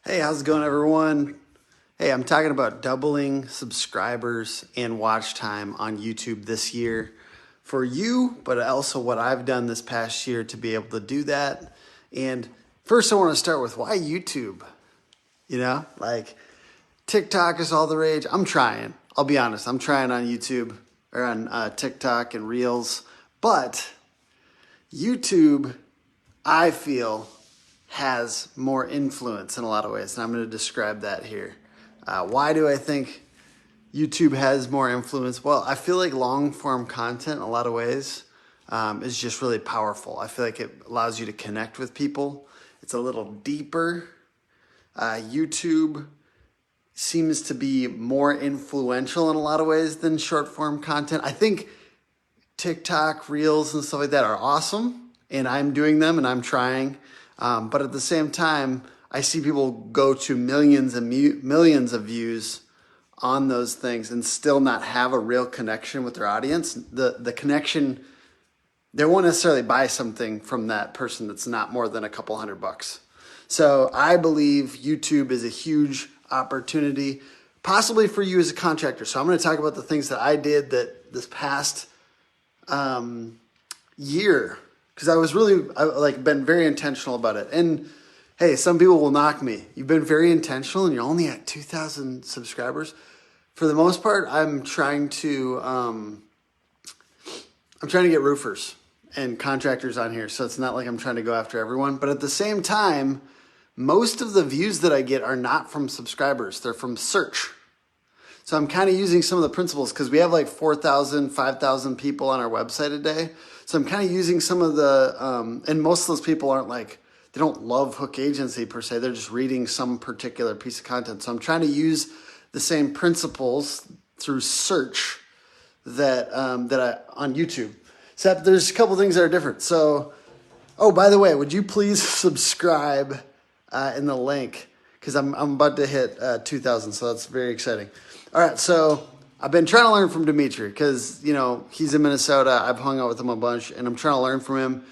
Hey, how's it going, everyone? Hey, I'm talking about doubling subscribers and watch time on YouTube this year for you, but also what I've done this past year to be able to do that. And first, I want to start with why YouTube? Like TikTok is all the rage. I'm trying. I'll be honest. I'm trying on YouTube or on TikTok and Reels, but YouTube, I feel, has more influence in a lot of ways, and I'm going to describe that here. Why do I think YouTube has more influence? Well, I feel like long-form content in a lot of ways is just really powerful. I feel like it allows you to connect with people. It's a little deeper. YouTube seems to be more influential in a lot of ways than short-form content. I think TikTok, Reels, and stuff like that are awesome, and I'm doing them, and I'm trying. But at the same time, I see people go to millions and millions of views on those things and still not have a real connection with their audience. The connection, they won't necessarily buy something from that person that's not more than a couple $100. So I believe YouTube is a huge opportunity, possibly for you as a contractor. So I'm going to talk about the things that I did that this past year, because I've been very intentional about it. And hey, some people will knock me. You've been very intentional and you're only at 2,000 subscribers. For the most part, I'm trying to get roofers and contractors on here. So it's not like I'm trying to go after everyone. But at the same time, most of the views that I get are not from subscribers. They're from search. So I'm kind of using some of the principles because we have like 4,000, 5,000 people on our website a day. So I'm kind of using some of the, and most of those people aren't like, they don't love Hook Agency per se. They're just reading some particular piece of content. So I'm trying to use the same principles through search that on YouTube. Except there's a couple things that are different. So, oh, by the way, would you please subscribe in the link? Because I'm about to hit 2,000, so that's very exciting. All right, so I've been trying to learn from Dimitri because, he's in Minnesota. I've hung out with him a bunch, and I'm trying to learn from him.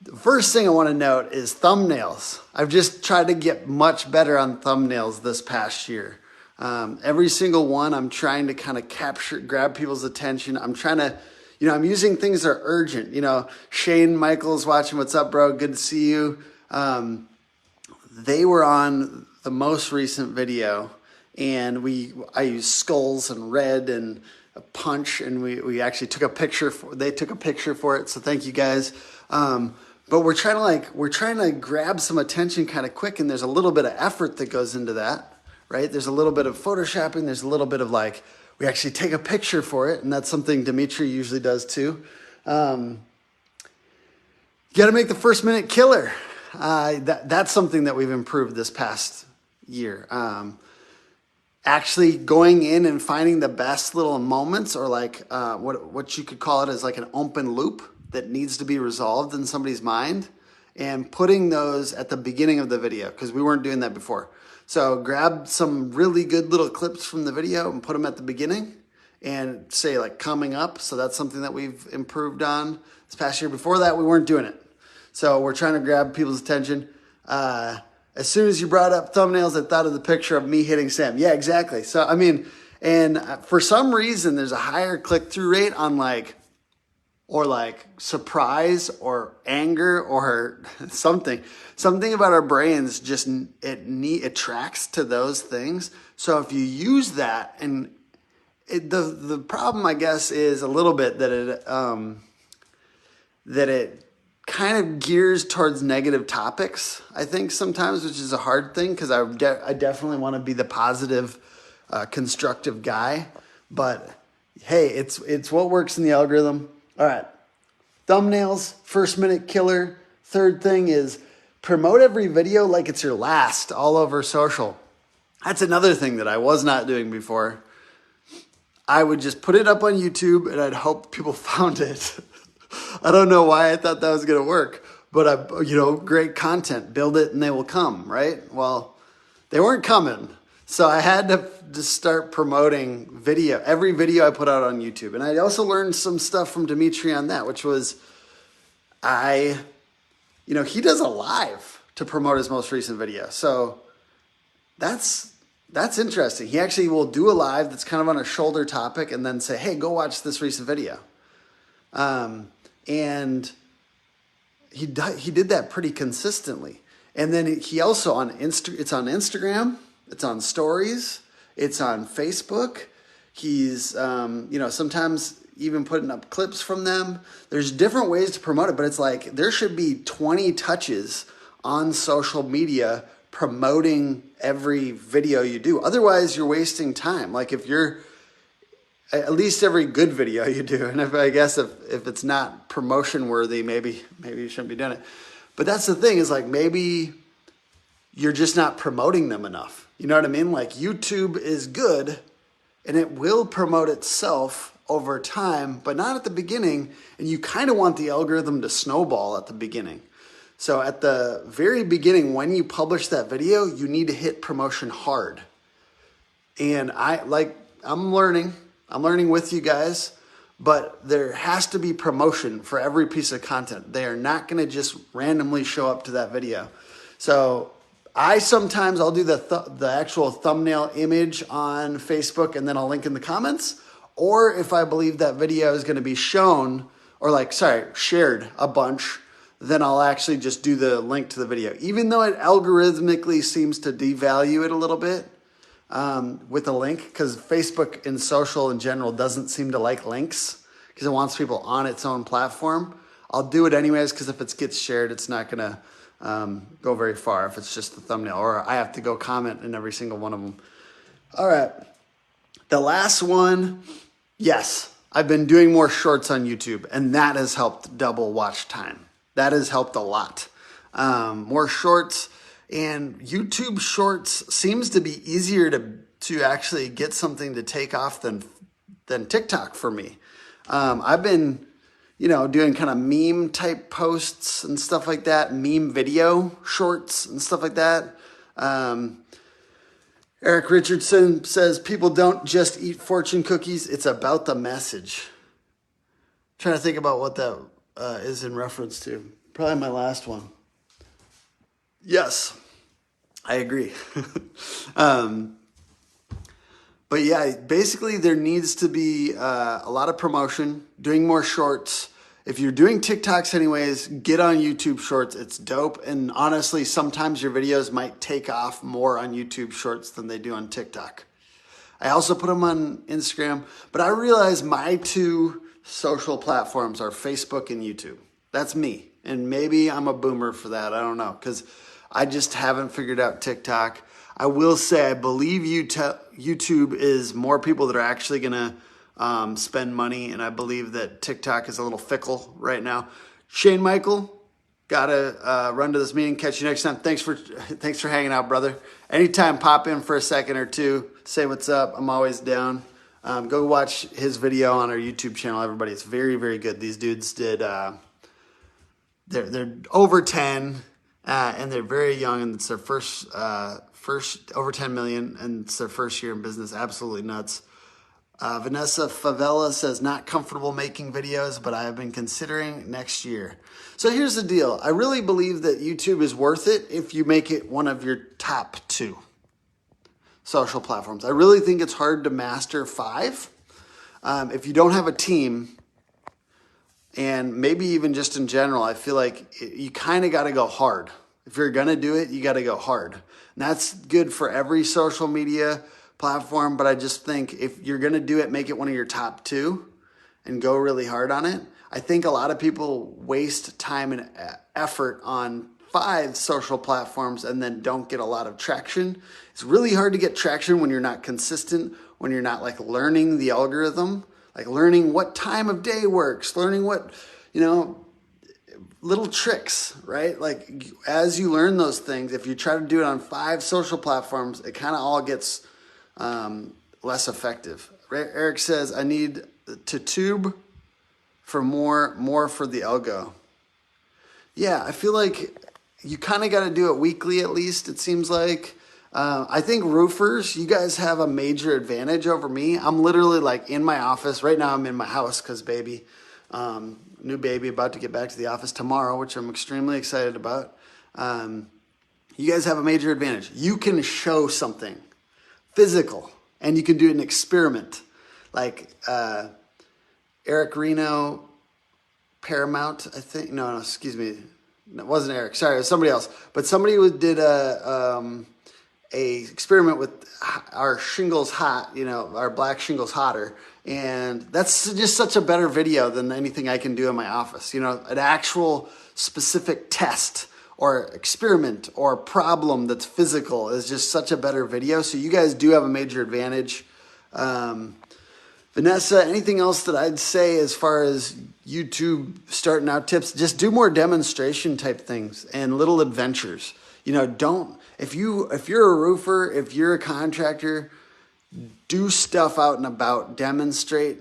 The first thing I want to note is thumbnails. I've just tried to get much better on thumbnails this past year. Every single one, I'm trying to kind of grab people's attention. I'm trying to, I'm using things that are urgent. Shane Michaels watching. What's up, bro? Good to see you. They were on the most recent video, and I used skulls and red and a punch, and we actually took a picture. They took a picture for it, so thank you guys. But we're trying to grab some attention kind of quick, and there's a little bit of effort that goes into that, right? There's a little bit of photoshopping. There's a little bit of we actually take a picture for it, and that's something Dimitri usually does too. You got to make the first minute killer. That's something that we've improved this past year. Actually going in and finding the best little moments, or what you could call it as like an open loop that needs to be resolved in somebody's mind, and putting those at the beginning of the video, because we weren't doing that before. So grab some really good little clips from the video and put them at the beginning and say coming up. So that's something that we've improved on this past year. Before that, we weren't doing it. So we're trying to grab people's attention. As soon as you brought up thumbnails, I thought of the picture of me hitting Sam. Yeah, exactly. So, and for some reason, there's a higher click-through rate on surprise or anger or something. Something about our brains just, it tracks to those things. So if you use that, and the problem, I guess, is a little bit that it kind of gears towards negative topics, I think sometimes, which is a hard thing because I definitely want to be the positive, constructive guy. But hey, it's what works in the algorithm. All right, thumbnails, first minute killer. Third thing is promote every video like it's your last all over social. That's another thing that I was not doing before. I would just put it up on YouTube and I'd hope people found it. I don't know why I thought that was going to work, but great content, build it and they will come, right? Well, they weren't coming. So I had to just start promoting every video I put out on YouTube. And I also learned some stuff from Dimitri on that, which was he does a live to promote his most recent video. So That's interesting. He actually will do a live that's kind of on a shoulder topic and then say, hey, go watch this recent video. And he did that pretty consistently. And then he also it's on Instagram, it's on stories, it's on Facebook. He's, sometimes even putting up clips from them. There's different ways to promote it, but it's like there should be 20 touches on social media promoting every video you do. Otherwise, you're wasting time. Like if you're, at least every good video you do, and I guess if it's not promotion worthy, maybe you shouldn't be doing it. But that's the thing, is like maybe you're just not promoting them enough. You know what I mean? Like YouTube is good and it will promote itself over time, but not at the beginning. And you kind of want the algorithm to snowball at the beginning. So at the very beginning, when you publish that video, you need to hit promotion hard. And I'm learning with you guys, but there has to be promotion for every piece of content. They are not going to just randomly show up to that video. So I'll do the actual thumbnail image on Facebook and then I'll link in the comments. Or if I believe that video is going to be shown or shared a bunch, then I'll actually just do the link to the video. Even though it algorithmically seems to devalue it a little bit with a link, because Facebook and social in general doesn't seem to like links because it wants people on its own platform. I'll do it anyways because if it gets shared, it's not going to go very far if it's just the thumbnail, or I have to go comment in every single one of them. All right. The last one, yes, I've been doing more shorts on YouTube, and that has helped double watch time. That has helped a lot. More shorts, and YouTube shorts seems to be easier to actually get something to take off than TikTok for me. I've been, doing kind of meme type posts and stuff like that, meme video shorts and stuff like that. Eric Richardson says people don't just eat fortune cookies. It's about the message. I'm trying to think about what that is in reference to. Probably my last one. Yes, I agree. But yeah, basically there needs to be a lot of promotion, doing more shorts. If you're doing TikToks anyways, get on YouTube Shorts. It's dope. And honestly, sometimes your videos might take off more on YouTube Shorts than they do on TikTok. I also put them on Instagram, but I realize my two social platforms are Facebook and YouTube. That's me. And maybe I'm a boomer for that. I don't know, because I just haven't figured out TikTok. I will say I believe YouTube is more people that are actually going to spend money, and I believe that TikTok is a little fickle right now. Shane Michael, gotta run to this meeting. Catch you next time. Thanks for hanging out, brother. Anytime, pop in for a second or two. Say what's up. I'm always down. Go watch his video on our YouTube channel, everybody. It's very, very good. These dudes did. They're over 10, and they're very young, and it's their first over 10 million, and it's their first year in business. Absolutely nuts. Vanessa Favela says, not comfortable making videos, but I have been considering next year. So here's the deal. I really believe that YouTube is worth it if you make it one of your top 2 social platforms. I really think it's hard to master 5. If you don't have a team, and maybe even just in general, I feel like you kind of got to go hard. If you're going to do it, you got to go hard. And that's good for every social media platform, but I just think if you're going to do it, make it one of your top 2 and go really hard on it. I think a lot of people waste time and effort on 5 social platforms and then don't get a lot of traction. It's really hard to get traction when you're not consistent, when you're not learning the algorithm, learning what time of day works, learning what, little tricks, right? As you learn those things, if you try to do it on 5 social platforms, it kind of all gets less effective. Eric says, I need to tube for more for the algo. Yeah, I feel like you kind of got to do it weekly at least, it seems like. I think roofers, you guys have a major advantage over me. I'm literally in my office. Right now I'm in my house because new baby, about to get back to the office tomorrow, which I'm extremely excited about. You guys have a major advantage. You can show something physical, and you can do an experiment. Like Eric Reno, Paramount, I think. No, excuse me. It wasn't Eric. Sorry, it was somebody else. But somebody did a experiment with our shingles hot, our black shingles hotter. And that's just such a better video than anything I can do in my office. An actual specific test or experiment or problem that's physical is just such a better video. So you guys do have a major advantage. Vanessa, anything else that I'd say as far as YouTube starting out tips? Just do more demonstration type things and little adventures. If you're a roofer, if you're a contractor, do stuff out and about, demonstrate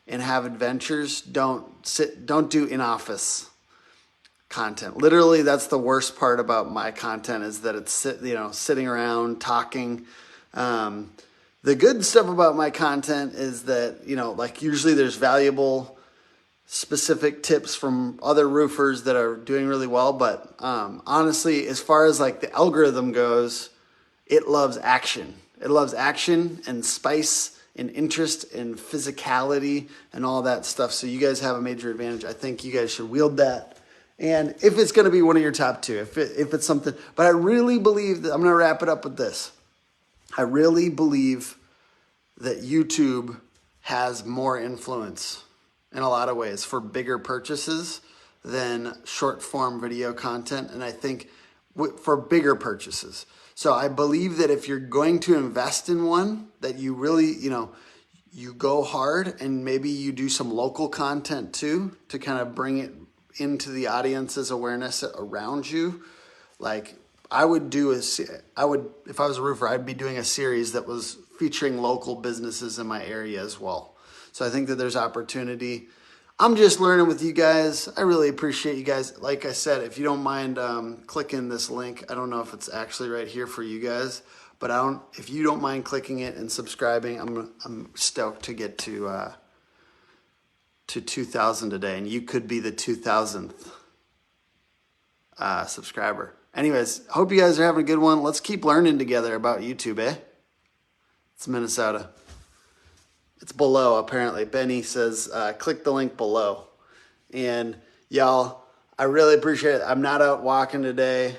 and have adventures. Don't do in-office content. Literally, that's the worst part about my content, is that it's sitting around talking. The good stuff about my content is that, usually there's valuable specific tips from other roofers that are doing really well. But honestly, as far as the algorithm goes, it loves action. It loves action and spice and interest and physicality and all that stuff. So you guys have a major advantage. I think you guys should wield that. And if it's going to be one of your top two, if it's something, but I really believe that, I'm going to wrap it up with this. I really believe that YouTube has more influence in a lot of ways for bigger purchases than short form video content. And I think for bigger purchases. So I believe that if you're going to invest in one, that you really, you go hard, and maybe you do some local content too to kind of bring it into the audience's awareness around you. Like if I was a roofer, I'd be doing a series that was featuring local businesses in my area as well. So I think that there's opportunity. I'm just learning with you guys. I really appreciate you guys. Like I said, if you don't mind clicking this link, I don't know if it's actually right here for you guys, but if you don't mind clicking it and subscribing, I'm stoked to get to 2,000 today, and you could be the 2,000th subscriber. Anyways, hope you guys are having a good one. Let's keep learning together about YouTube, eh? It's Minnesota. It's below, apparently. Benny says, click the link below. And y'all, I really appreciate it. I'm not out walking today,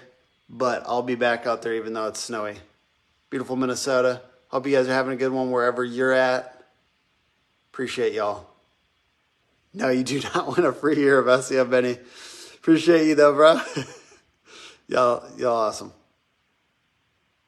but I'll be back out there even though it's snowy. Beautiful Minnesota. Hope you guys are having a good one wherever you're at. Appreciate y'all. No, you do not want a free year of SEO, Benny. Appreciate you though, bro. y'all awesome.